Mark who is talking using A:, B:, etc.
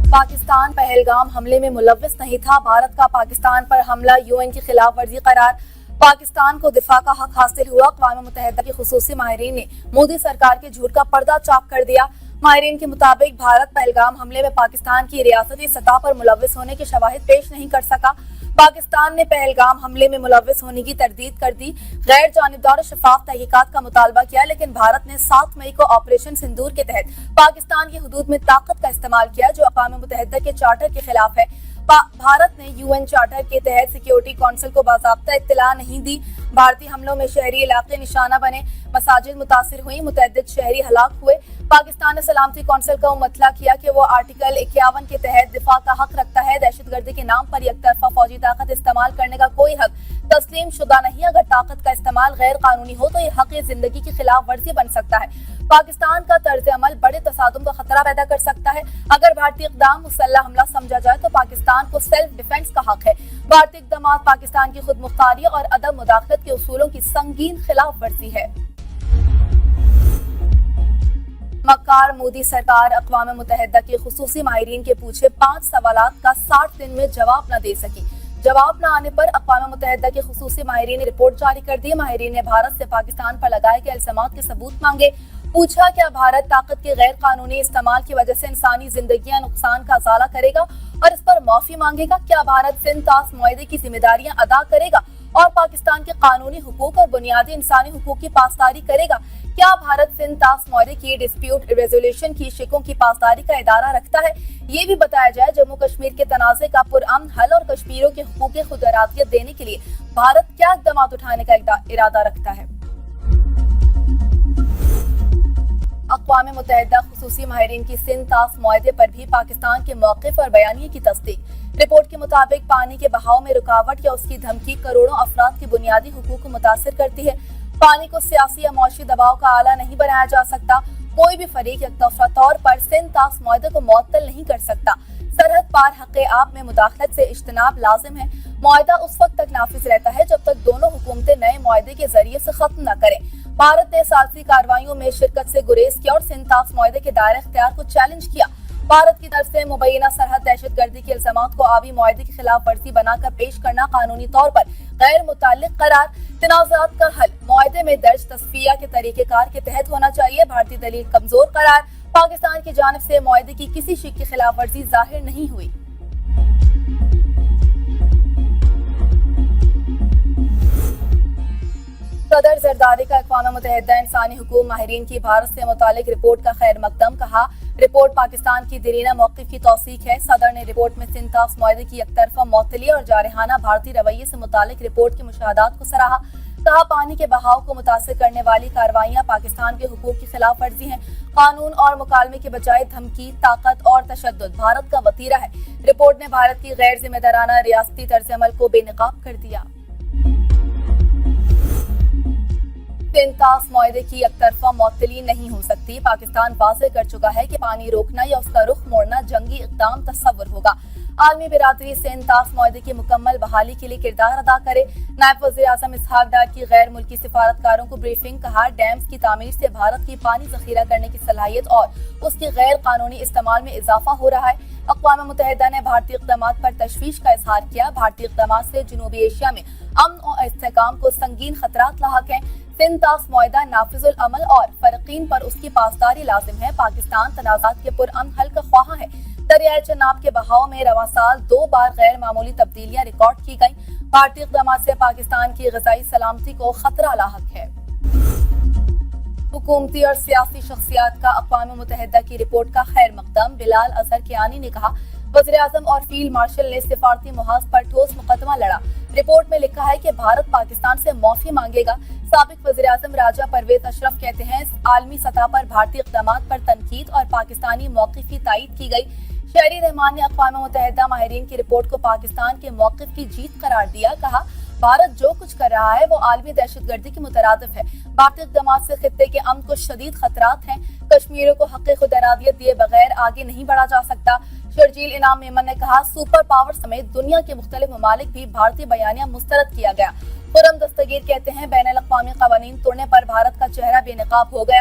A: पाकिस्तान पहलगाम हमले में मुलव्विस नहीं था। भारत का पाकिस्तान पर हमला यूएन की खिलाफ वर्जी करार। पाकिस्तान को दिफा का हक हासिल हुआ। अक़वाम मुत्तहिदा के खुसूसी माहिरीन ने मोदी सरकार के झूठ का पर्दा चाक कर दिया। माहिरीन के मुताबिक भारत पहलगाम हमले में पाकिस्तान की रियासती सतह पर मुलव्विस होने की शवाहिद पेश नहीं कर सका। पाकिस्तान ने पहलगाम हमले में मुलव्विस होने की तरदीद कर दी, गैर जानिबदार और शफाफ तहकीकात का मुतालबा किया, लेकिन भारत ने 7 मई को ऑपरेशन सिंदूर के तहत पाकिस्तान की हुदूद में ताकत का इस्तेमाल किया, जो अक़वाम मुत्तहिदा के चार्टर के खिलाफ है। भारत ने यूएन चार्टर के तहत सिक्योरिटी काउंसिल को बाज़ाब्ता इत्तला नहीं दी। भारतीय हमलों में शहरी इलाके निशाना बने, मसाजिद मुतासिर हुई, मुतअद्दिद शहरी हलाक हुए। पाकिस्तान ने सलामती काउंसिल का मतला किया कि वो आर्टिकल 51 के तहत दिफा का हक रखता है। दहशतगर्दी के नाम पर एकतरफा फौजी ताकत इस्तेमाल करने का कोई हक तस्लीम शुदा नहीं। अगर ताकत का इस्तेमाल गैर कानूनी हो तो ये हक जिंदगी की खिलाफ वर्जी बन सकता है। पाकिस्तान का तर्ज अमल बड़े तसादुम का खतरा पैदा कर सकता है। अगर भारतीय इक़दाम मुसल्लह हमला समझा जाए तो पाकिस्तान को सेल्फ डिफेंस का हक है। भारतीय इक़दाम पाकिस्तान की खुद मुख्तारी और अदम मुदाखलत के उसूलों की संगीन खिलाफ वर्जी है। मक्कार मोदी सरकार अक़वाम मुत्तहिदा के खुसूसी माहिरीन के पूछे 5 सवालात का 60 दिन में जवाब न दे सकी। जवाब न आने पर अक़वाम मुत्तहिदा के खुसूसी माहिरीन ने रिपोर्ट जारी कर दी। माहिरीन ने भारत से पाकिस्तान पर लगाए गए इल्ज़ामात के सबूत मांगे। पूछा, क्या भारत ताकत के गैर कानूनी इस्तेमाल की वजह से इंसानी जिंदगियां नुकसान का अज़ाला करेगा और इस पर माफी मांगेगा? क्या भारत सिंध तास मुआहदे की जिम्मेदारियां अदा करेगा और पाकिस्तान के कानूनी हुकूक और बुनियादी इंसानी हुकूक की पासदारी करेगा? क्या भारत सिंध तास मुआहदे की डिस्प्यूट रेजोल्यूशन की शिकों की पासदारी का इदारा रखता है? ये भी बताया जाए, जम्मू कश्मीर के तनाज़े का पुरअमन हल और कश्मीरियों के हुकूक खुद इरादियत देने के लिए भारत क्या इक़दाम उठाने का इरादा रखता है? अक़वाम मुत्तहिदा खुसूसी माहिरीन की सिंध तास मुआहदे पर भी पाकिस्तान के मौक़िफ़ और बयानिए की तस्दीक। रिपोर्ट के मुताबिक पानी के बहाव में रुकावट या उसकी धमकी करोड़ों अफराद के बुनियादी हुकूक को मुतासिर करती है। पानी को सियासी या मौशी दबाव का आला नहीं बनाया जा सकता। कोई भी फरीक यकतरफा तौर पर सिंध तास मुआहदे को मुअत्तल नहीं कर सकता। सरहद पार हक़े आप में मुदाखलत से इज्तनाब लाजिम है। मुआहदा उस वक्त तक नाफिज रहता है जब तक दोनों हुकूमतें नए मुआहदे के जरिए से खत्म न करें। भारत ने सालसी कार्रवाइयों में शिरकत से गुरेज किया और सिंध तास मुआहदे के दायरे इख्तियार को चैलेंज किया। भारत की तरफ से मुबैना सरहद दहशतगर्दी के इल्ज़ामात को आबी मुआहदे की खिलाफ वर्जी बनाकर पेश करना कानूनी तौर पर गैर मुताल्लिक करार। तनाज़ात का हल मुआहदे में दर्ज तस्फिया के तरीक़ेकार के तहत होना चाहिए। भारतीय दलील कमजोर करार। पाकिस्तान की जानिब से मुआहदे की किसी शिक की खिलाफ वर्जी जाहिर नहीं हुई। सदर जरदारी का अक़वाम मुत्तहिदा इंसानी हुकूक माहिरीन की भारत से मुतालिक रिपोर्ट का खैर मकदम कहा। रिपोर्ट पाकिस्तान की दरीना मौक़िफ़ की तौसीक है। सदर ने रिपोर्ट में सिंध तास मुआहदे की एकतरफा मुअत्तली और जारहाना भारतीय रवैये से मुतालिक रिपोर्ट के मुशाहदात को सराहा। कहा, पानी के बहाव को मुतासिर करने वाली कार्रवाइयाँ पाकिस्तान के हुकूक की खिलाफ वर्जी हैं। कानून और मुकालमे के बजाय धमकी, ताकत और तशद्दुद भारत का वतीरा है। रिपोर्ट ने भारत की गैर जिम्मेदाराना रियासती तर्ज अमल को बेनकाब कर दिया। सिंध तास मुआहदे की एकतरफा मुअत्तली नहीं हो सकती। पाकिस्तान वाज़ेह कर चुका है कि पानी रोकना या उसका रुख मोड़ना जंगी इक़दाम तस्वुर होगा। आलमी बिरादरी सिंध तास मुआहदे की मुकम्मल बहाली के लिए किरदार अदा करे। नायब वज़ीर-ए-आज़म इसहाक डार की गैर मुल्की सिफारतकारों को ब्रीफिंग। कहा, डैम्स की तामीर से भारत की पानी ज़ख़ीरा करने की सलाहियत और उसके गैर कानूनी इस्तेमाल में इजाफा हो रहा है। अक़वाम मुत्तहिदा ने भारतीय इक़दामात पर तशवीश का इजहार किया। भारतीय इक़दामात से जनूबी एशिया में अमन और इस्तेहकाम को संगीन खतरात लाहक हैं। सिंध तास मुआहदा नाफिजुल अमल और फरकीन पर उसकी पासदारी लाजिम है। पाकिस्तान तनाज़ात के पुरअमन हल का ख्वाह है। दरियाए चनाब के बहाव में रवां साल 2 बार गैर मामूली तब्दीलियां रिकॉर्ड की गईं। भारतीय इक़दामात से पाकिस्तान की ग़िज़ाई सलामती को खतरा लाहक है। हुकूमती और सियासी शख्सियात का अक़वाम मुत्तहिदा की रिपोर्ट का खैर मकदम। बिलाल अज़हर कियानी ने कहा, वज़ीर-ए-आज़म और फील्ड मार्शल ने सिफारती मुहाज़ पर ठोस मुकदमा लड़ा। रिपोर्ट में लिखा है कि भारत पाकिस्तान से माफी मांगेगा। साबिक वज़ीर-ए-आज़म राजा परवेज अशरफ कहते हैं, आलमी सतह पर भारतीय इक़दामात पर तनकीद और पाकिस्तानी मौक़िफ़ की तायीद की गई। शहरी रहमान ने अक़वाम मुत्तहिदा माहिरीन की रिपोर्ट को पाकिस्तान के मौक़िफ़ की जीत करार दिया। कहा, भारत जो कुछ कर रहा है वो आलमी दहशतगर्दी के मुतरादिफ है। भारतीय इक़दामात से खित्ते के अमन को शदीद खतरात हैं। कश्मीरियों को हक़ खुद इरादियत दिए बगैर आगे नहीं बढ़ा जा सकता। शर्जील इनाम मेमन ने कहा, सुपर पावर समेत दुनिया के मुख्तलिफ ममालिक भी भारतीय बयानिया मुस्तरद किया गया। खुर्रम दस्तगीर कहते हैं, बैनुल अक़वामी क़वानीन तोड़ने पर भारत का चेहरा बेनकाब हो गया।